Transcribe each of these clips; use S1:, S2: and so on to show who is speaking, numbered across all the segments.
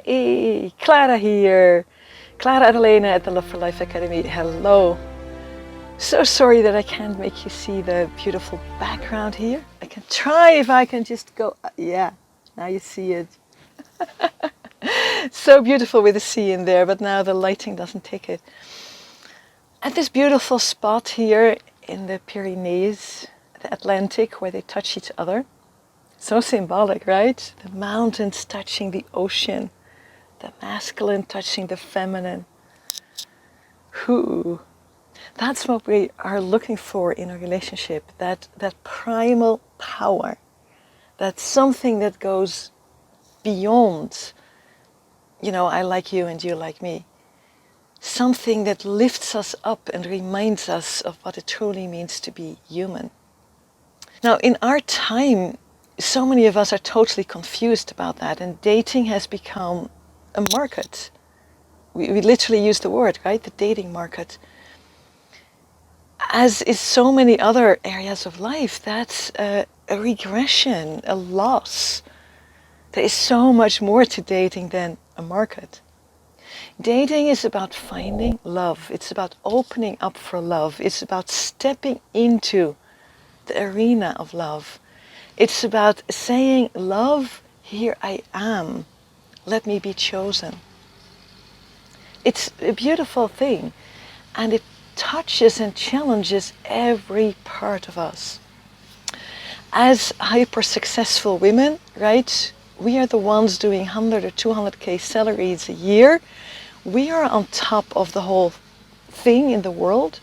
S1: Hey, Klara here. Klara Adalena at the Love for Life Academy. Hello. So sorry that I can't make you see the beautiful background here. I can try if I can just go. Yeah, now you see it. So beautiful with the sea in there, but now the lighting doesn't take it. At this beautiful spot here in the Pyrenees, the Atlantic, where they touch each other. So symbolic, right? The mountains touching the ocean, the masculine touching the feminine. Who? That's what we are looking for in a relationship, that primal power, that something that goes beyond, I like you and you like me. Something that lifts us up and reminds us of what it truly means to be human. Now, in our time, so many of us are totally confused about that, and dating has become a market. We literally use the word, right? The dating market. As is so many other areas of life, that's a regression, a loss. There is so much more to dating than a market. Dating is about finding love. It's about opening up for love. It's about stepping into the arena of love. It's about saying, love, here I am. Let me be chosen. It's a beautiful thing, and it touches and challenges every part of us. As hyper successful women, right, we are the ones doing 100 or 200k salaries a year. We are on top of the whole thing in the world.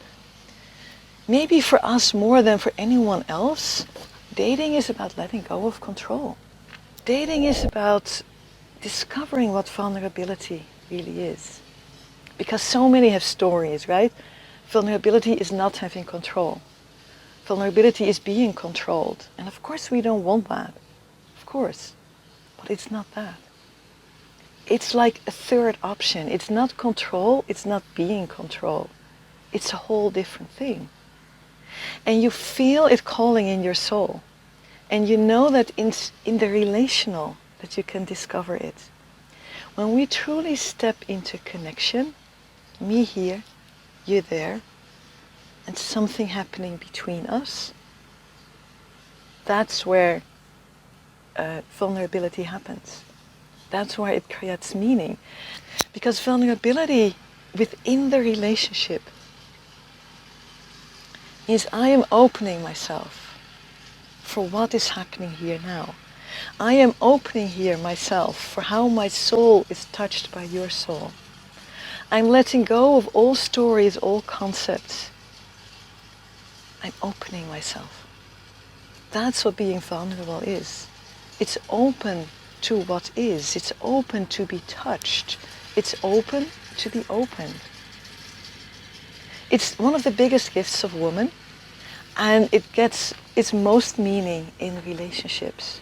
S1: Maybe for us more than for anyone else, dating is about letting go of control. Dating is about discovering what vulnerability really is. Because so many have stories, right? Vulnerability is not having control. Vulnerability is being controlled. And of course we don't want that. Of course. But it's not that. It's like a third option. It's not control, it's not being controlled. It's a whole different thing. And you feel it calling in your soul. And you know that in the relational that you can discover it. When we truly step into connection, me here, you there, and something happening between us, that's where vulnerability happens. That's why it creates meaning. Because vulnerability within the relationship is I am opening myself for what is happening here now. I am opening here myself for how my soul is touched by your soul. I'm letting go of all stories, all concepts. I'm opening myself. That's what being vulnerable is. It's open to what is. It's open to be touched. It's open to be opened. It's one of the biggest gifts of woman, and it gets its most meaning in relationships.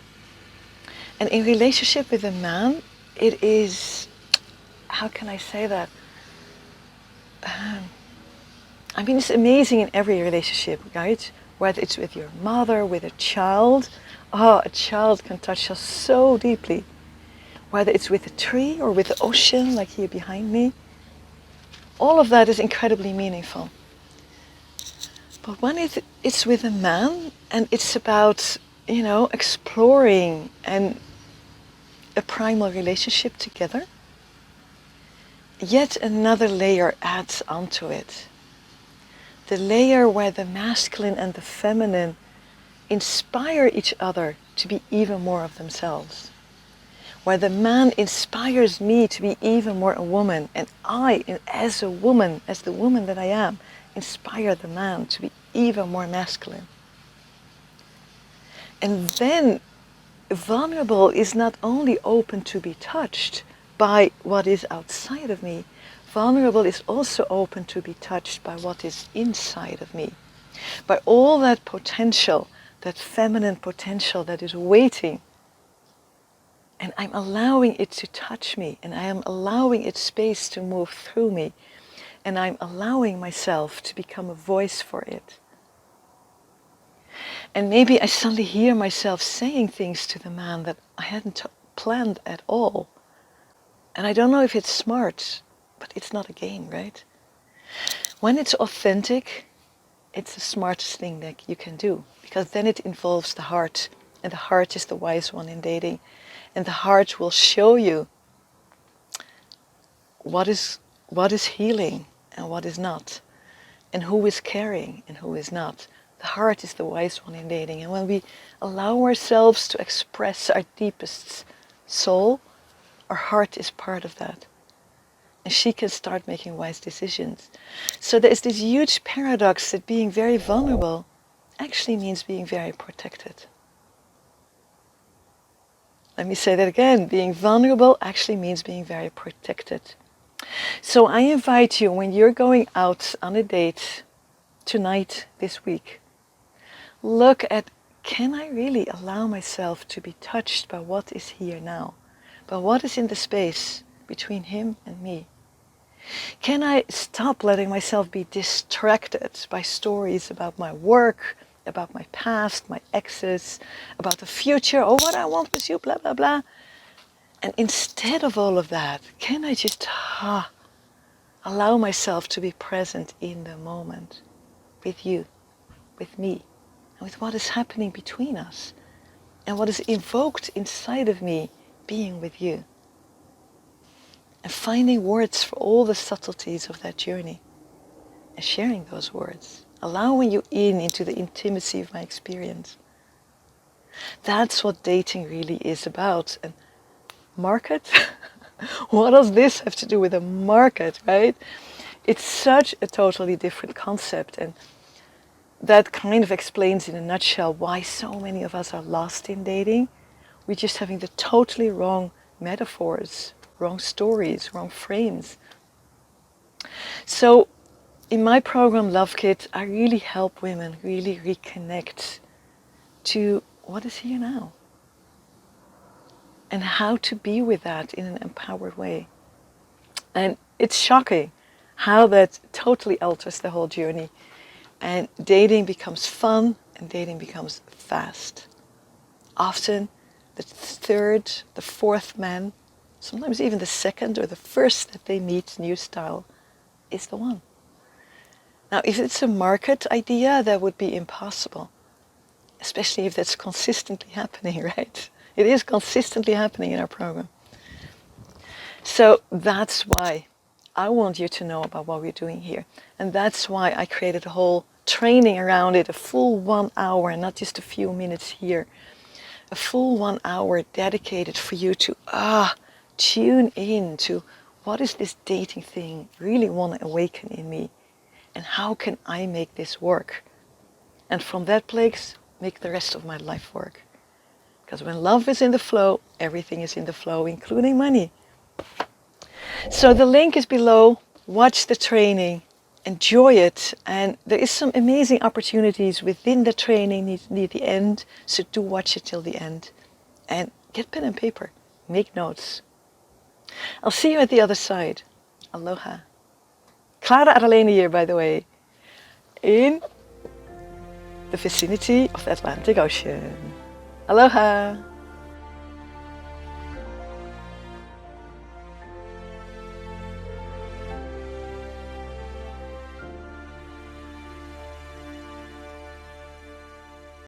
S1: And in relationship with a man, it is, how can I say that? I mean, it's amazing in every relationship, right? Whether it's with your mother, with a child. Oh, a child can touch us so deeply. Whether it's with a tree or with the ocean, like here behind me. All of that is incredibly meaningful. But when it's with a man, and it's about, exploring and a primal relationship together, yet another layer adds onto it. The layer where the masculine and the feminine inspire each other to be even more of themselves. Where the man inspires me to be even more a woman, and I, as a woman, as the woman that I am, inspire the man to be even more masculine. And then vulnerable is not only open to be touched by what is outside of me, vulnerable is also open to be touched by what is inside of me. By all that potential, that feminine potential that is waiting. And I'm allowing it to touch me, and I am allowing its space to move through me, and I'm allowing myself to become a voice for it. And maybe I suddenly hear myself saying things to the man that I hadn't planned at all. And I don't know if it's smart, but it's not a game, right? When it's authentic, it's the smartest thing that you can do, because then it involves the heart, and the heart is the wise one in dating, and the heart will show you what is healing and what is not, and who is caring and who is not. The heart is the wise one in dating, and when we allow ourselves to express our deepest soul, our heart is part of that, and she can start making wise decisions. So there's this huge paradox that being very vulnerable actually means being very protected. Let me say that again. Being vulnerable actually means being very protected. So I invite you, when you're going out on a date tonight, this week, look at, can I really allow myself to be touched by what is here now? By what is in the space between him and me? Can I stop letting myself be distracted by stories about my work, about my past, my exes, about the future, or what I want with you, blah, blah, blah. And instead of all of that, can I just allow myself to be present in the moment with you, with me, and with what is happening between us, and what is invoked inside of me being with you. And finding words for all the subtleties of that journey, and sharing those words, allowing you into the intimacy of my experience. That's what dating really is about. And market? What does this have to do with a market, right? It's such a totally different concept, and that kind of explains in a nutshell why so many of us are lost in dating. We're just having the totally wrong metaphors, wrong stories, wrong frames. So in my program Love Kit, I really help women really reconnect to what is here now, and how to be with that in an empowered way. And it's shocking how that totally alters the whole journey. And dating becomes fun, and dating becomes fast. Often the third, the fourth man, sometimes even the second or the first that they meet, new style, is the one. Now, if it's a market idea, that would be impossible, especially if that's consistently happening, right? It is consistently happening in our program. So that's why I want you to know about what we're doing here. And that's why I created a whole training around it, a full 1 hour, and not just a few minutes here. A full 1 hour dedicated for you to tune in to, what is this dating thing really want to awaken in me? And how can I make this work? And from that place, make the rest of my life work. Because when love is in the flow, everything is in the flow, including money. So the link is below. Watch the training, enjoy it, and there is some amazing opportunities within the training near the end, so do watch it till the end. And get pen and paper, make notes. I'll see you at the other side. Aloha. Klara Adalena here, by the way, in the vicinity of the Atlantic Ocean. Aloha.